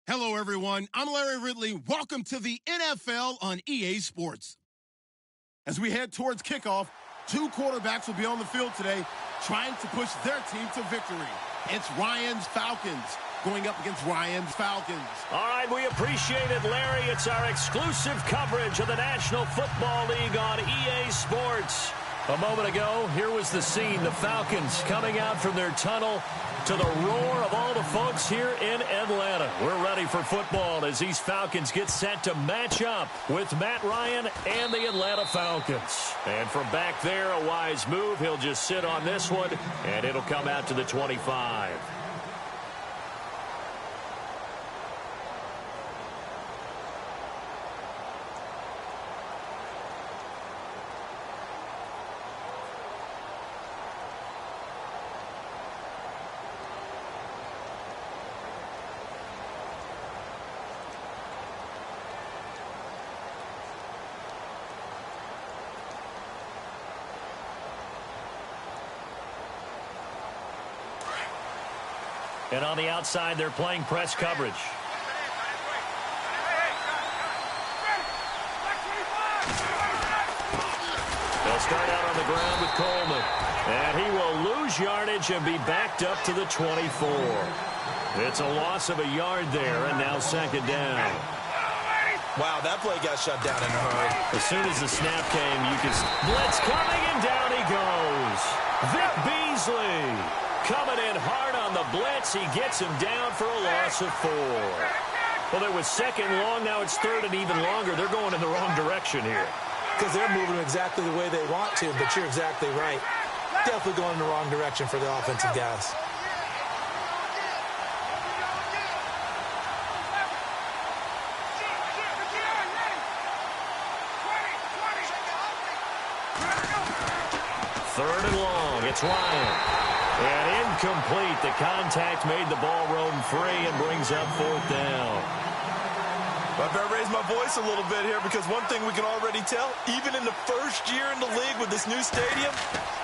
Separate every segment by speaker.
Speaker 1: Hello, everyone. I'm Larry Ridley. Welcome to the NFL on EA Sports. As we head towards kickoff, two quarterbacks will be on the field today trying to push their team to victory. It's Ryan's Falcons going up against Ryan's Falcons.
Speaker 2: All right, we appreciate it, Larry. It's our exclusive coverage of the National Football League on EA Sports. A moment ago, here was the scene. The Falcons coming out from their tunnel to the roar of all the folks here in Atlanta. We're ready for football as these Falcons get set to match up with Matt Ryan and the Atlanta Falcons. And from back there, a wise move. He'll just sit on this one, and it'll come out to the 25. And on the outside, they're playing press coverage. They'll start out on the ground with Coleman. And he will lose yardage and be backed up to the 24. It's a loss of a yard there, and now second down.
Speaker 3: Wow, that play got shut down in a hurry.
Speaker 2: As soon as the snap came, you can... Blitz coming, and down he goes. Vic Beasley coming in hard on the blitz. He gets him down for a loss of 4. Well, it was second long. Now it's third and even longer. They're going in the wrong direction here.
Speaker 3: Because they're moving exactly the way they want to, but you're exactly right. Definitely going in the wrong direction for the offensive guys.
Speaker 2: Third and long. It's Ryan. And incomplete. The contact made the ball roam free and brings up fourth down.
Speaker 3: I better raise my voice a little bit here because one thing we can already tell, even in the first year in the league with this new stadium,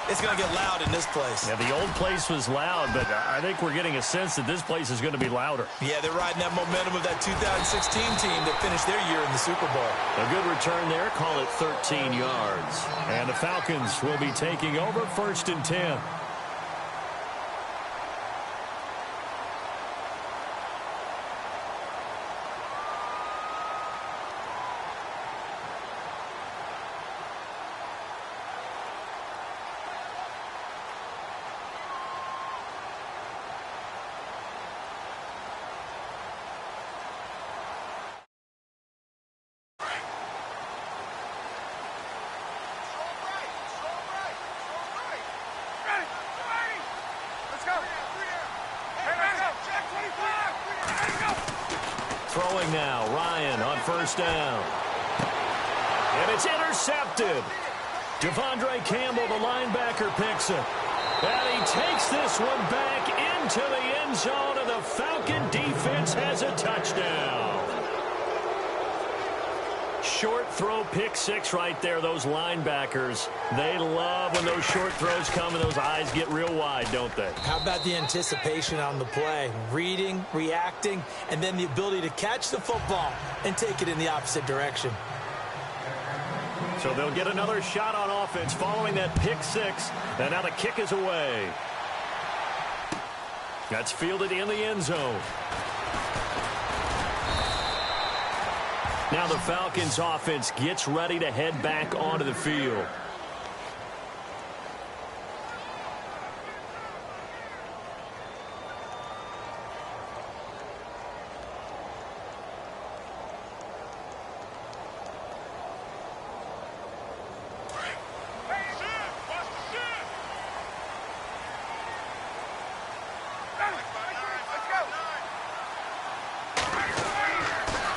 Speaker 3: it's going to get loud in this place.
Speaker 2: Yeah, the old place was loud, but I think we're getting a sense that this place is going to be louder.
Speaker 3: Yeah, they're riding that momentum of that 2016 team that finished their year in the Super Bowl.
Speaker 2: A good return there. Call it 13 yards. And the Falcons will be taking over first and 10. Throwing now, Ryan on first down. And it's intercepted. Devondre Campbell, the linebacker, picks it. And he takes this one back into the end zone, and the Falcon defense has a touchdown. Short throw, pick six right there. Those linebackers, they love when those short throws come and those eyes get real wide, don't they?
Speaker 3: How about the anticipation on the play? Reading, reacting, and then the ability to catch the football and take it in the opposite direction.
Speaker 2: So they'll get another shot on offense following that pick six, and now the kick is away. That's fielded in the end zone. Now the Falcons offense gets ready to head back onto the field.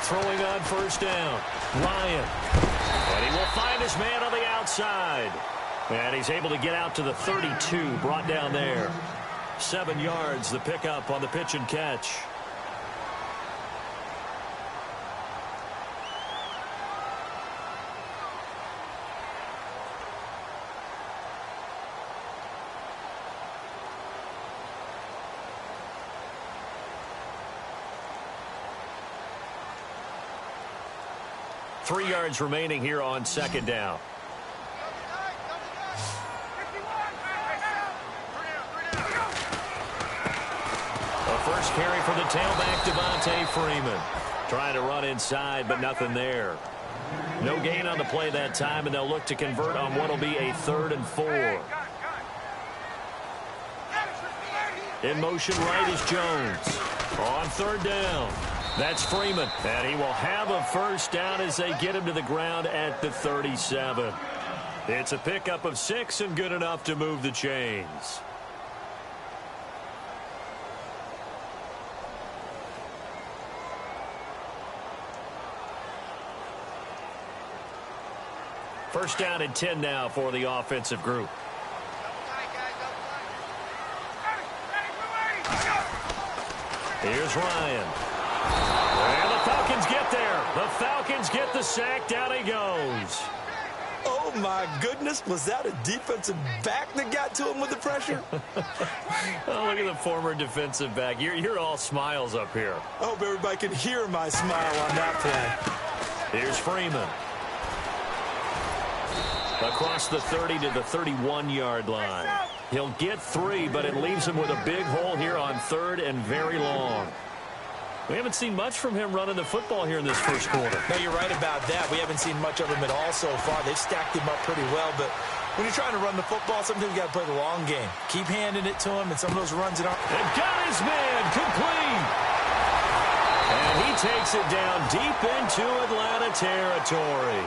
Speaker 2: Throwing on first down, Ryan. And he will find his man on the outside. And he's able to get out to the 32, brought down there. 7 yards, the pickup on the pitch and catch. 3 yards remaining here on second down. A first carry for the tailback, Devontae Freeman. Trying to run inside, but nothing there. No gain on the play that time, and they'll look to convert on what will be a 3rd and 4. In motion right is Jones. On 3rd down. That's Freeman. And he will have a first down as they get him to the ground at the 37. It's a pickup of 6 and good enough to move the chains. First down and 10 now for the offensive group. Here's Ryan. And the Falcons get there. The Falcons get the sack. Down he goes.
Speaker 3: Oh, my goodness. Was that a defensive back that got to him with the pressure?
Speaker 2: Oh, look at the former defensive back. You're all smiles up here.
Speaker 3: I hope everybody can hear my smile on that play.
Speaker 2: Here's Freeman. Across the 30 to the 31-yard line. He'll get 3, but it leaves him with a big hole here on 3rd and very long. We haven't seen much from him running the football here in this first quarter.
Speaker 3: No, you're right about that. We haven't seen much of him at all so far. They've stacked him up pretty well, but when you're trying to run the football, sometimes you got to play the long game. Keep handing it to him, and some of those runs it aren't.
Speaker 2: And got his man complete. And he takes it down deep into Atlanta territory.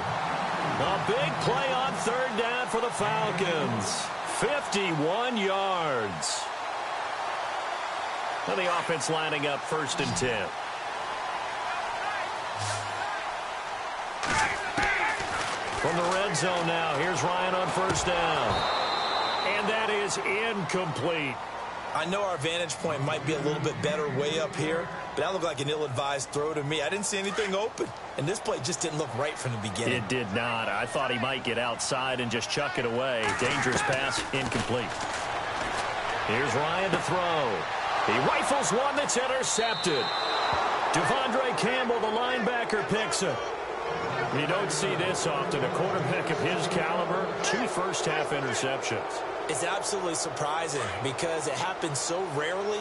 Speaker 2: A big play on 3rd down for the Falcons. 51 yards. And the offense lining up 1st and 10. From the red zone now, here's Ryan on 1st down. And that is incomplete.
Speaker 3: I know our vantage point might be a little bit better way up here, but that looked like an ill-advised throw to me. I didn't see anything open, and this play just didn't look right from the beginning.
Speaker 2: It did not. I thought he might get outside and just chuck it away. Dangerous pass, incomplete. Here's Ryan to throw. He rifles one that's intercepted. Devondre Campbell, the linebacker, picks it. You don't see this often. A quarterback of his caliber, 2 first-half interceptions.
Speaker 3: It's absolutely surprising because it happens so rarely.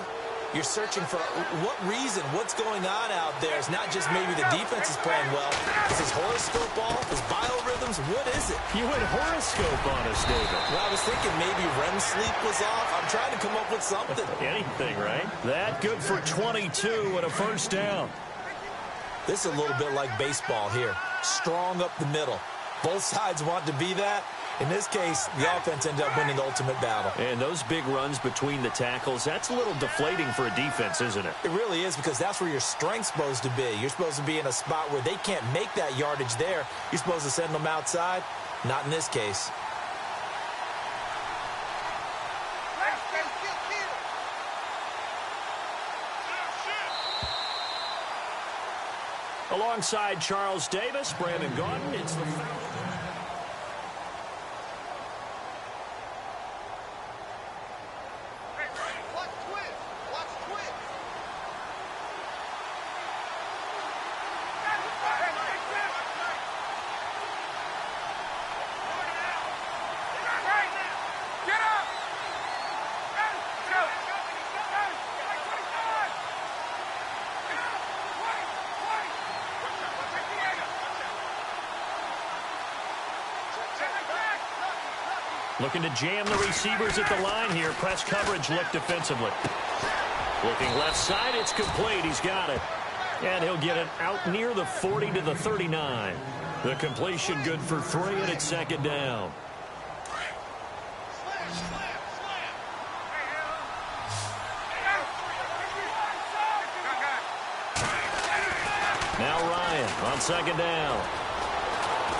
Speaker 3: You're searching for what reason, what's going on out there. It's not just maybe the defense is playing well. Is his horoscope off? His biorhythms? What is it?
Speaker 2: You went horoscope on us, David.
Speaker 3: Well, I was thinking maybe REM sleep was off. I'm trying to come up with something.
Speaker 2: Anything, right? That good for 22 and a first down.
Speaker 3: This is a little bit like baseball here. Strong up the middle. Both sides want to be that. In this case, the offense ended up winning the ultimate battle.
Speaker 2: And those big runs between the tackles, that's a little deflating for a defense, isn't it?
Speaker 3: It really is, because that's where your strength's supposed to be. You're supposed to be in a spot where they can't make that yardage there. You're supposed to send them outside. Not in this case.
Speaker 2: Alongside Charles Davis, Brandon Gordon, it's the looking to jam the receivers at the line here. Press coverage look defensively. Looking left side, it's complete. He's got it. And he'll get it out near the 40 to the 39. The completion good for 3, and it's 2nd down. Now Ryan on 2nd down.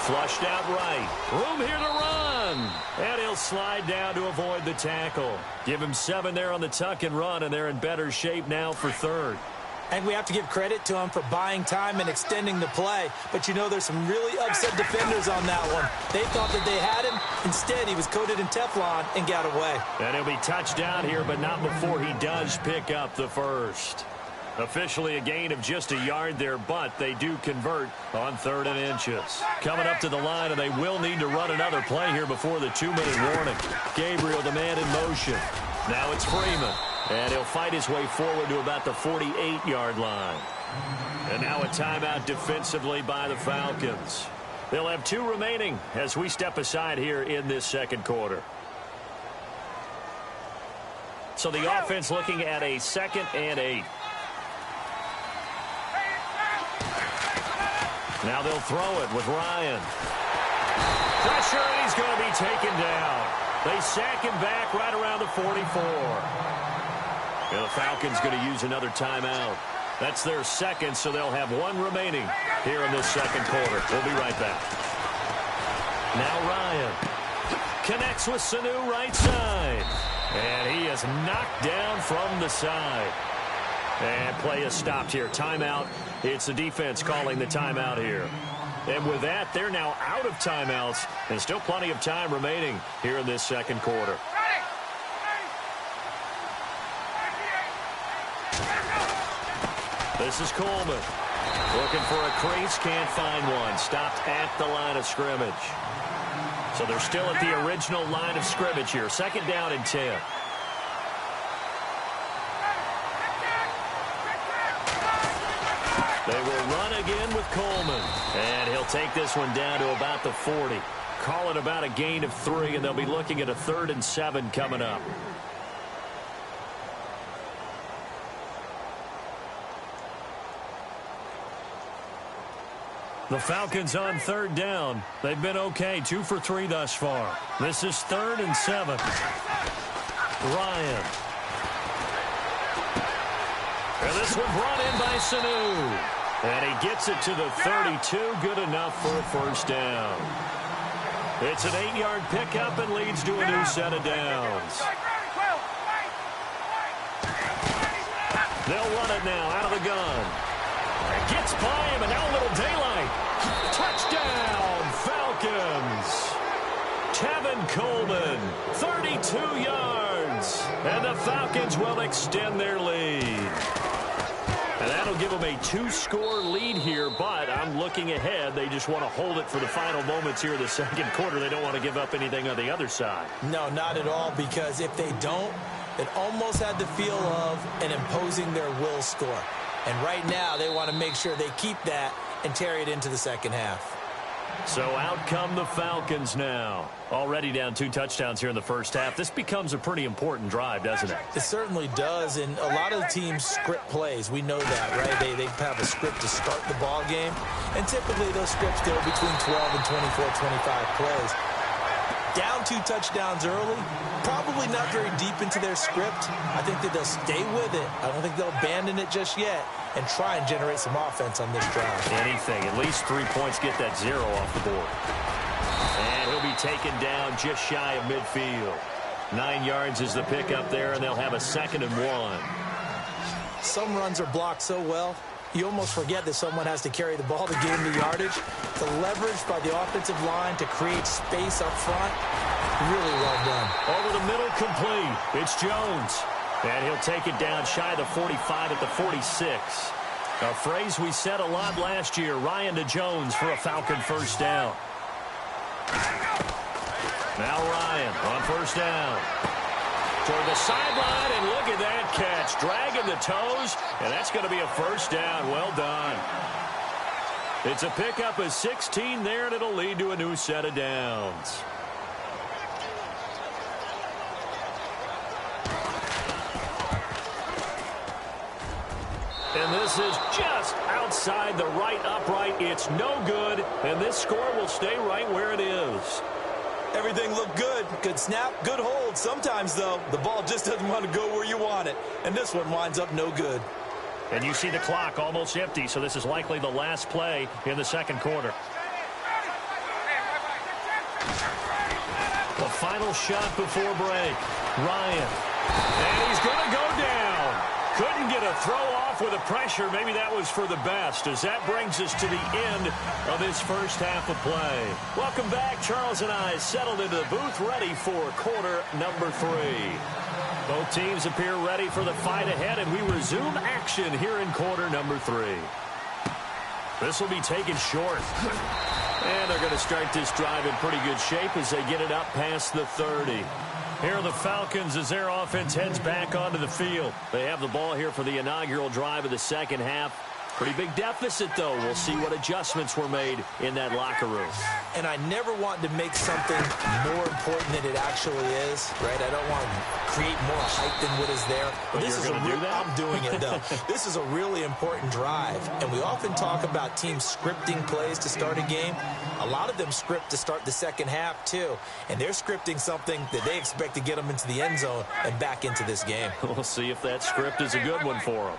Speaker 2: Flushed out right. Room here to run. And he'll slide down to avoid the tackle. Give him 7 there on the tuck and run, and they're in better shape now for 3rd.
Speaker 3: And we have to give credit to him for buying time and extending the play. But you know, there's some really upset defenders on that one. They thought that they had him. Instead, he was coated in Teflon and got away.
Speaker 2: And he'll be touched down here, but not before he does pick up the first. Officially a gain of just a yard there, but they do convert on 3rd and inches. Coming up to the line, and they will need to run another play here before the 2-minute warning. Gabriel, the man in motion. Now it's Freeman, and he'll fight his way forward to about the 48-yard line. And now a timeout defensively by the Falcons. They'll have 2 remaining as we step aside here in this second quarter. So the offense looking at a 2nd and 8. Now they'll throw it with Ryan. Pressure, and he's going to be taken down. They sack him back right around the 44. And the Falcons going to use another timeout. That's their 2nd, so they'll have 1 remaining here in this second quarter. We'll be right back. Now Ryan connects with Sanu right side. And he is knocked down from the side. And play is stopped here. Timeout. It's the defense calling the timeout here. And with that, they're now out of timeouts. And still plenty of time remaining here in this second quarter. This is Coleman. Looking for a crease. Can't find one. Stopped at the line of scrimmage. So they're still at the original line of scrimmage here. 2nd down and 10. They will run again with Coleman. And he'll take this one down to about the 40. Call it about a gain of 3, and they'll be looking at a 3rd and 7 coming up. The Falcons on 3rd down. They've been okay, 2 for 3 thus far. This is 3rd and 7. Ryan. And this one brought in by Sanu. And he gets it to the 32. Good enough for a 1st down. It's an 8-yard pickup and leads to a new set of downs. They'll run it now out of the gun. It gets by him, and now a little daylight. Touchdown, Falcons. Tevin Coleman, 32 yards. And the Falcons will extend their lead. And that'll give them a 2-score lead here, but I'm looking ahead. They just want to hold it for the final moments here in the second quarter. They don't want to give up anything on the other side.
Speaker 3: No, not at all, because if they don't, it almost had the feel of an imposing their will score. And right now, they want to make sure they keep that and carry it into the second half.
Speaker 2: So out come the Falcons now. Already down 2 touchdowns here in the first half. This becomes a pretty important drive, doesn't it?
Speaker 3: It certainly does, and a lot of the teams script plays. We know that, right? They have a script to start the ball game, and typically those scripts go between 12 and 24, 25 plays. Down 2 touchdowns early, probably not very deep into their script. I think that they'll stay with it. I don't think they'll abandon it just yet and try and generate some offense on this drive.
Speaker 2: Anything. At least 3 points, get that 0 off the board. And he'll be taken down just shy of midfield. 9 yards is the pickup there, and they'll have a 2nd and 1.
Speaker 3: Some runs are blocked so well, you almost forget that someone has to carry the ball to gain the yardage. The leverage by the offensive line to create space up front, really well done.
Speaker 2: Over the middle, complete. It's Jones. And he'll take it down shy of the 45 at the 46. A phrase we said a lot last year, Ryan to Jones for a Falcon 1st down. Now Ryan on 1st down. Toward the sideline, and look at that catch. Dragging the toes, and that's going to be a 1st down. Well done. It's a pickup of 16 there, and it'll lead to a new set of downs. And this is just outside the right upright. It's no good, and this score will stay right where it is.
Speaker 3: Everything looked good. Good snap, good hold. Sometimes, though, the ball just doesn't want to go where you want it. And this one winds up no good.
Speaker 2: And you see the clock almost empty, so this is likely the last play in the second quarter. The final shot before break. Ryan. And he's going to go down. Couldn't get a throw off with the pressure. Maybe that was for the best, as that brings us to the end of this first half of play. Welcome back. Charles and I settled into the booth, ready for quarter number 3. Both teams appear ready for the fight ahead, and we resume action here in quarter number 3. This will be taken short. And they're going to start this drive in pretty good shape as they get it up past the 30. Here are the Falcons as their offense heads back onto the field. They have the ball here for the inaugural drive of the second half. Pretty big deficit, though. We'll see what adjustments were made in that locker room.
Speaker 3: And I never want to make something more important than it actually is, right? I don't want to create more hype than what is there.
Speaker 2: But this is going to do that?
Speaker 3: I'm doing it, though. This is a really important drive. And we often talk about teams scripting plays to start a game. A lot of them script to start the second half, too. And they're scripting something that they expect to get them into the end zone and back into this game.
Speaker 2: We'll see if that script is a good one for them.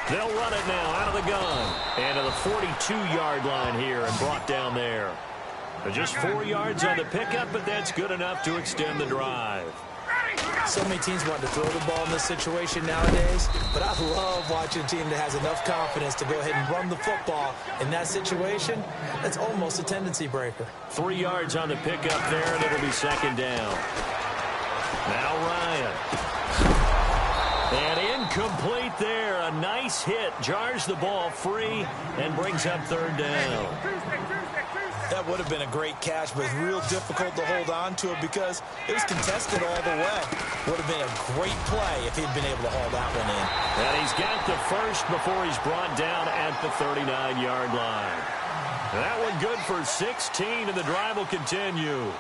Speaker 2: They'll run it now out of the gun. And to the 42-yard line here and brought down there. Just 4 yards on the pickup, but that's good enough to extend the drive.
Speaker 3: So many teams want to throw the ball in this situation nowadays, but I love watching a team that has enough confidence to go ahead and run the football in that situation. That's almost a tendency breaker.
Speaker 2: 3 yards on the pickup there, and it'll be second down. Now Ryan. And incomplete there. A nice hit. Jars the ball free and brings up third down.
Speaker 3: That would have been a great catch, but it's real difficult to hold on to it because it was contested all the way. Would have been a great play if he'd been able to haul that one in.
Speaker 2: And he's got the first before he's brought down at the 39-yard line. That one good for 16, and the drive will continue.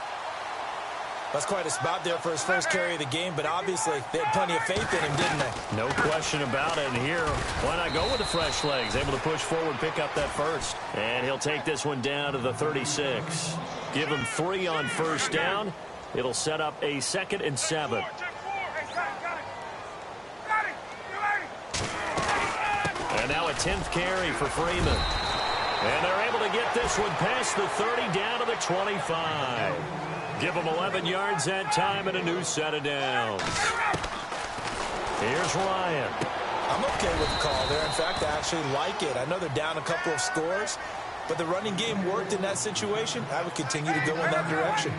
Speaker 3: That's quite a spot there for his first carry of the game, but obviously they had plenty of faith in him, didn't they?
Speaker 2: No question about it. And here, why not go with the fresh legs? Able to push forward, pick up that first. And he'll take this one down to the 36. Give him 3 on first down. It'll set up a 2nd and 7. And now a 10th carry for Freeman. And they're able to get this one past the 30 down to the 25. Give them 11 yards that time and a new set of downs. Here's Ryan.
Speaker 3: I'm okay with the call there. In fact, I actually like it. I know they're down a couple of scores, but the running game worked in that situation. I would continue to go in that direction.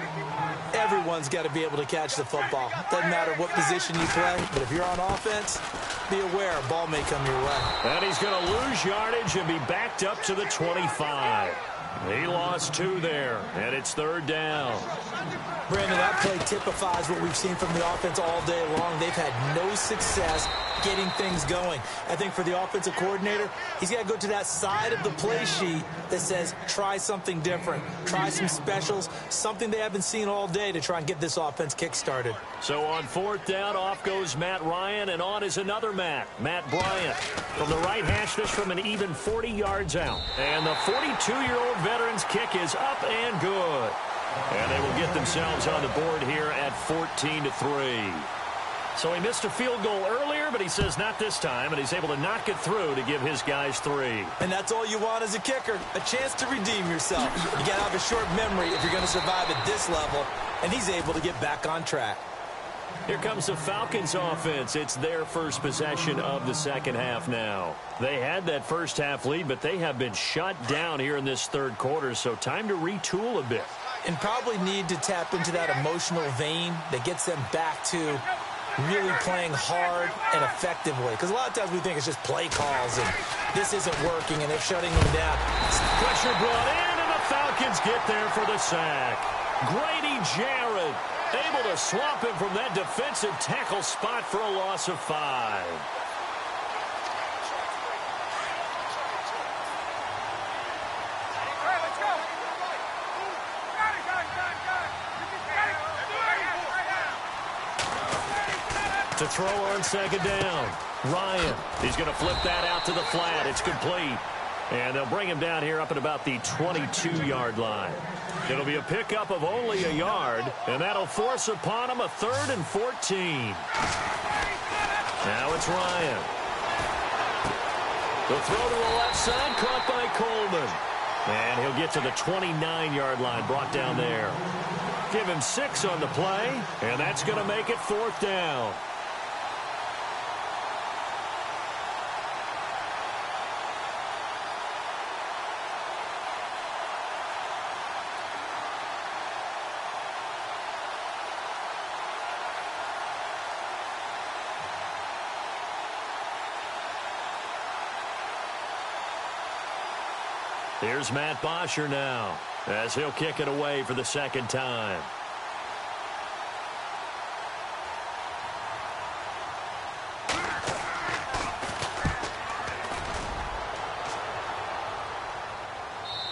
Speaker 3: Everyone's got to be able to catch the football. Doesn't matter what position you play, but if you're on offense, be aware a ball may come your way.
Speaker 2: And he's going to lose yardage and be backed up to the 25. He lost 2 there, and it's third down.
Speaker 3: Brandon, that play typifies what we've seen from the offense all day long. They've had no success getting things going. I think for the offensive coordinator, he's got to go to that side of the play sheet that says, try something different. Try some specials, something they haven't seen all day to try and get this offense kick-started.
Speaker 2: So on fourth down, off goes Matt Ryan, and on is another Matt Bryant. From the right hash, this from an even 40 yards out. And the 42-year-old veteran's kick is up and good. And they will get themselves on the board here at 14-3. So he missed a field goal earlier, but he says not this time, and he's able to knock it through to give his guys 3.
Speaker 3: And that's all you want as a kicker, a chance to redeem yourself. You got to have a short memory if you're going to survive at this level, and he's able to get back on track.
Speaker 2: Here comes the Falcons offense. It's their first possession of the second half now. They had that first half lead, but they have been shut down here in this third quarter, so time to retool a bit.
Speaker 3: And probably need to tap into that emotional vein that gets them back to really playing hard and effectively. Because a lot of times we think it's just play calls and this isn't working and they're shutting them down.
Speaker 2: Pressure brought in and the Falcons get there for the sack. Grady Jarrett able to swamp him from that defensive tackle spot for a loss of 5. To throw on second down. Ryan, he's going to flip that out to the flat. It's complete. And they'll bring him down here up at about the 22-yard line. It'll be a pickup of only a yard, and that'll force upon him a 3rd and 14. Now it's Ryan. The throw to the left side, caught by Coleman. And he'll get to the 29-yard line, brought down there. Give him 6 on the play, and that's going to make it 4th down. Here's Matt Bosher now, as he'll kick it away for the second time.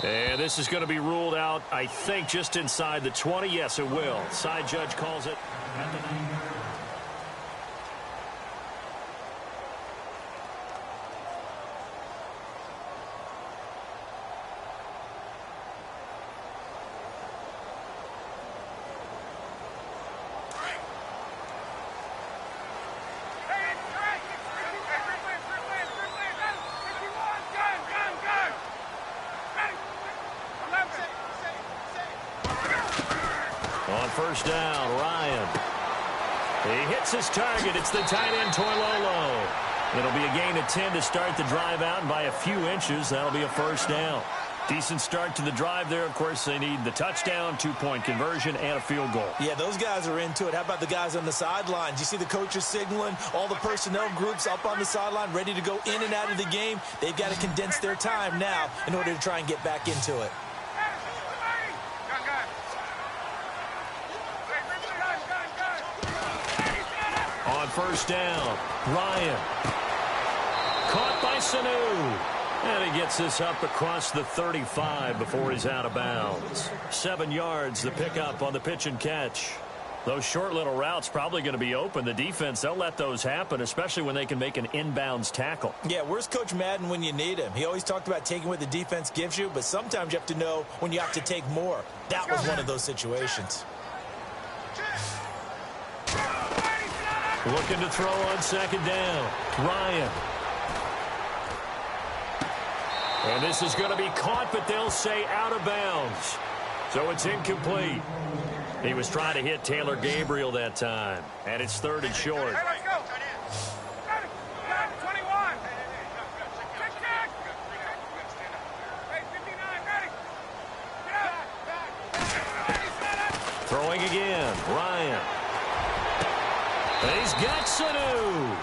Speaker 2: And this is going to be ruled out, I think, just inside the 20. Yes, it will. Side judge calls it at the 9. On first down, Ryan. He hits his target. It's the tight end, Toilolo. It'll be a gain of 10 to start the drive out, and by a few inches, that'll be a first down. Decent start to the drive there. Of course, they need the touchdown, 2-point conversion, and a field goal.
Speaker 3: Yeah, those guys are into it. How about the guys on the sidelines? You see the coaches signaling, all the personnel groups up on the sideline ready to go in and out of the game. They've got to condense their time now in order to try and get back into it.
Speaker 2: On first down, Ryan. Caught by Sanu. And he gets this up across the 35 before he's out of bounds. 7 yards, the pickup on the pitch and catch. Those short little routes probably going to be open. The defense, they'll let those happen, especially when they can make an inbounds tackle.
Speaker 3: Yeah, where's Coach Madden when you need him? He always talked about taking what the defense gives you, but sometimes you have to know when you have to take more. That was one of those situations.
Speaker 2: Looking to throw on second down. Ryan. And this is going to be caught, but they'll say out of bounds. So it's incomplete. He was trying to hit Taylor Gabriel that time. And it's third and short.
Speaker 4: Hey, let's go. 21. Hey, 59, ready. Get up.
Speaker 2: Throwing again. Ryan. And he's got Sanu.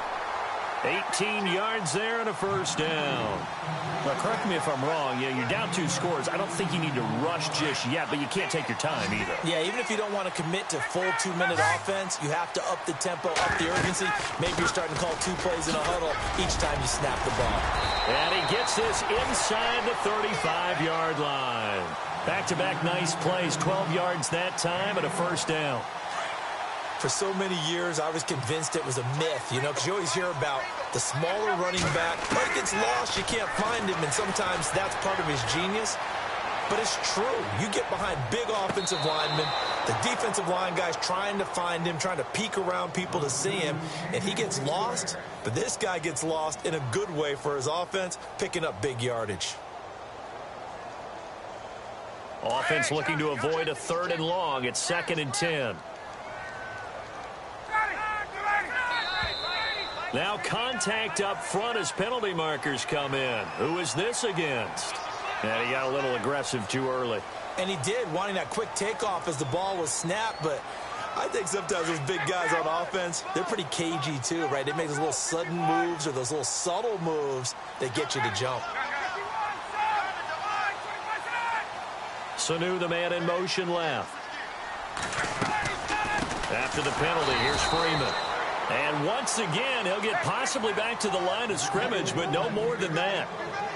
Speaker 2: 18 yards there and a first down. Now, correct me if I'm wrong. Yeah, you're down 2 scores. I don't think you need to rush just yet, but you can't take your time either.
Speaker 3: Yeah, even if you don't want to commit to full 2-minute offense, you have to up the tempo, up the urgency. Maybe you're starting to call 2 plays in a huddle each time you snap the ball.
Speaker 2: And he gets this inside the 35-yard line. Back-to-back nice plays, 12 yards that time and a first down.
Speaker 3: For so many years, I was convinced it was a myth, you know, because you always hear about the smaller running back. But it gets lost, you can't find him, and sometimes that's part of his genius. But it's true. You get behind big offensive linemen, the defensive line guys trying to find him, trying to peek around people to see him, and he gets lost. But this guy gets lost in a good way for his offense, picking up big yardage.
Speaker 2: Offense looking to avoid a 3rd and long. It's 2nd and 10. Now contact up front as penalty markers come in. Who is this against? And he got a little aggressive too early.
Speaker 3: And he did, wanting that quick takeoff as the ball was snapped. But I think sometimes those big guys on offense, they're pretty cagey too, right? They make those little sudden moves or those little subtle moves that get you to jump.
Speaker 2: Sanu, the man in motion left. After the penalty, here's Freeman. And once again, he'll get possibly back to the line of scrimmage, but no more than that.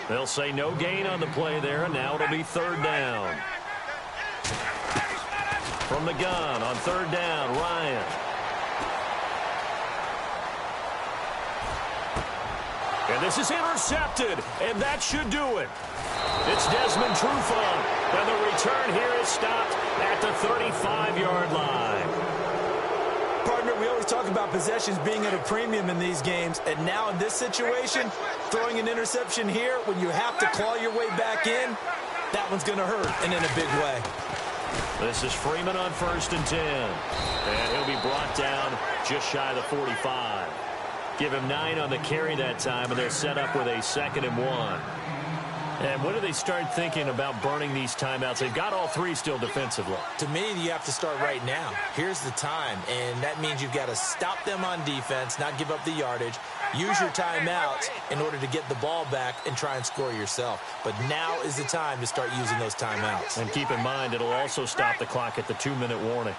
Speaker 2: They'll say no gain on the play there, and now it'll be 3rd down. From the gun on 3rd down, Ryan. And this is intercepted, and that should do it. It's Desmond Trufant, and the return here is stopped at the 35-yard line.
Speaker 3: Partner, we always talk about possessions being at a premium in these games, and now in this situation, throwing an interception here when you have to claw your way back in, that one's going to hurt, and in a big way.
Speaker 2: This is Freeman on 1st and 10, and he'll be brought down just shy of the 45. Give him 9 on the carry that time, and they'll set up with a 2nd and 1. And when do they start thinking about burning these timeouts? They've got all three still defensively.
Speaker 3: To me, you have to start right now. Here's the time, and that means you've got to stop them on defense, not give up the yardage, use your timeouts in order to get the ball back and try and score yourself. But now is the time to start using those timeouts.
Speaker 2: And keep in mind, it'll also stop the clock at the 2-minute warning.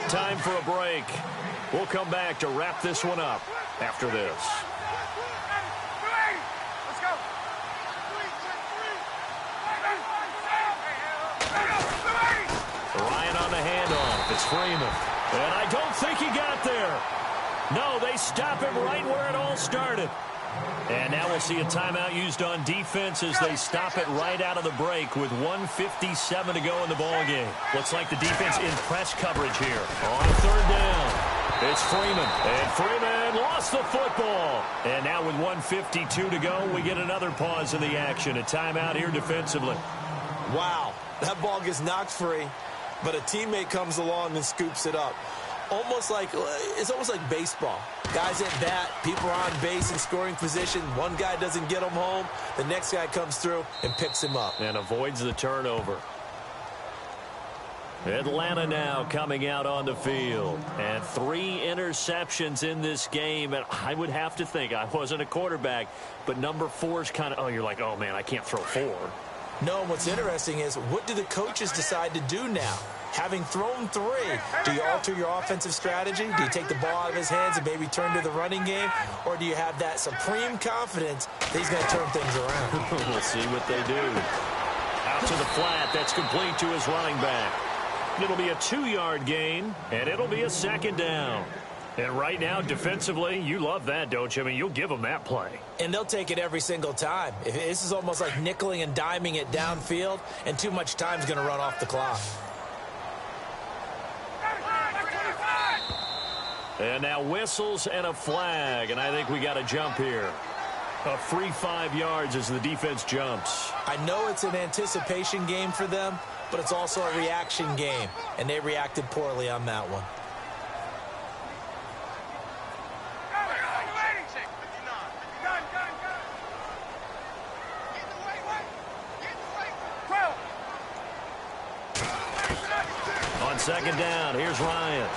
Speaker 2: Time for a break. We'll come back to wrap this one up after this.
Speaker 4: Let's go.
Speaker 2: Ryan on the handoff. It's Freeman. And I don't think he got there. No, they stop him right where it all started. And now we'll see a timeout used on defense as they stop it right out of the break with 1:57 to go in the ballgame. Looks like the defense in press coverage here. On third down, it's Freeman. And Freeman lost the football. And now with 1:52 to go, we get another pause in the action. A timeout here defensively.
Speaker 3: Wow, that ball gets knocked free, but a teammate comes along and scoops it up. It's almost like baseball. Guys at bat, people are on base in scoring position. One guy doesn't get him home. The next guy comes through and picks him up.
Speaker 2: And avoids the turnover. Atlanta now coming out on the field. And 3 interceptions in this game. And I would have to think, I wasn't a quarterback, but number 4 is kind of, you're like, oh, man, I can't throw 4.
Speaker 3: No, what's interesting is, what do the coaches decide to do now? Having thrown 3, do you alter your offensive strategy? Do you take the ball out of his hands and maybe turn to the running game? Or do you have that supreme confidence that he's going to turn things around?
Speaker 2: We'll see what they do. Out to the flat. That's complete to his running back. It'll be a 2-yard gain, and it'll be a 2nd down. And right now, defensively, you love that, don't you? I mean, you'll give them that play.
Speaker 3: And they'll take it every single time. This is almost like nickeling and diming it downfield, and too much time's going to run off the clock.
Speaker 2: And now whistles and a flag, and I think we got a jump here. A free 5 yards as the defense jumps.
Speaker 3: I know it's an anticipation game for them, but it's also a reaction game, and they reacted poorly on that one.
Speaker 2: On 2nd down, here's Ryan.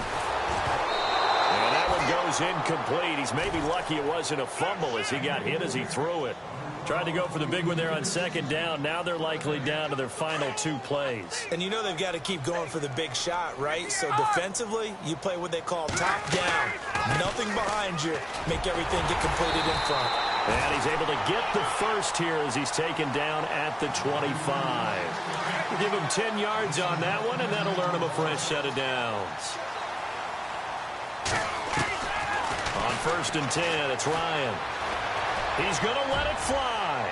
Speaker 2: And that one goes incomplete. He's maybe lucky it wasn't a fumble as he got hit as he threw it. Tried to go for the big one there on 2nd down. Now they're likely down to their final 2 plays.
Speaker 3: And you know they've got to keep going for the big shot, right? So defensively, you play what they call top down. Nothing behind you. Make everything get completed in front.
Speaker 2: And he's able to get the first here as he's taken down at the 25. We'll give him 10 yards on that one, and that'll earn him a fresh set of downs. On 1st and 10, it's Ryan. He's going to let it fly.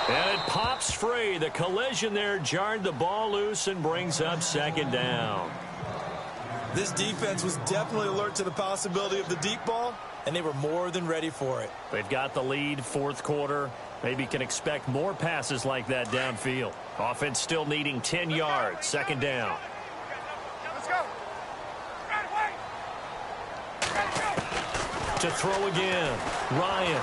Speaker 2: And it pops free. The collision there jarred the ball loose and brings up 2nd down.
Speaker 3: This defense was definitely alert to the possibility of the deep ball, and they were more than ready for it.
Speaker 2: They've got the lead, 4th quarter. Maybe can expect more passes like that downfield. Offense still needing 10 yards. 2nd down.
Speaker 4: Let's go.
Speaker 2: To throw again. Ryan.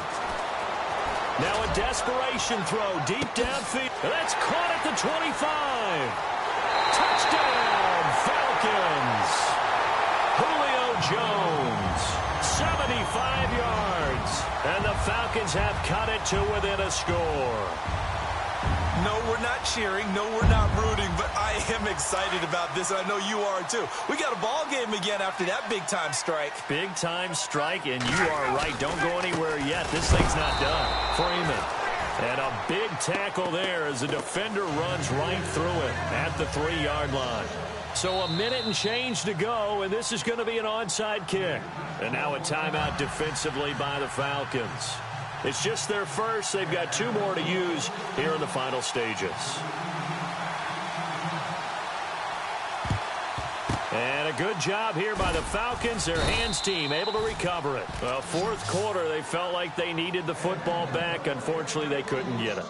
Speaker 2: Now a desperation throw deep downfield. That's caught at the 25. Touchdown, Falcons. Julio Jones, 75 yards. And the Falcons have cut it to within a score.
Speaker 3: No, we're not cheering. No, we're not rooting. But I am excited about this, and I know you are too. We got a ball game again after that big-time strike.
Speaker 2: Big-time strike, and you are right. Don't go anywhere yet. This thing's not done. Freeman. And a big tackle there as the defender runs right through it at the 3-yard line. So a minute and change to go, and this is going to be an onside kick. And now a timeout defensively by the Falcons. It's just their first. They've got 2 more to use here in the final stages. And a good job here by the Falcons. Their hands team able to recover it. Well, fourth quarter, they felt like they needed the football back. Unfortunately, they couldn't get it.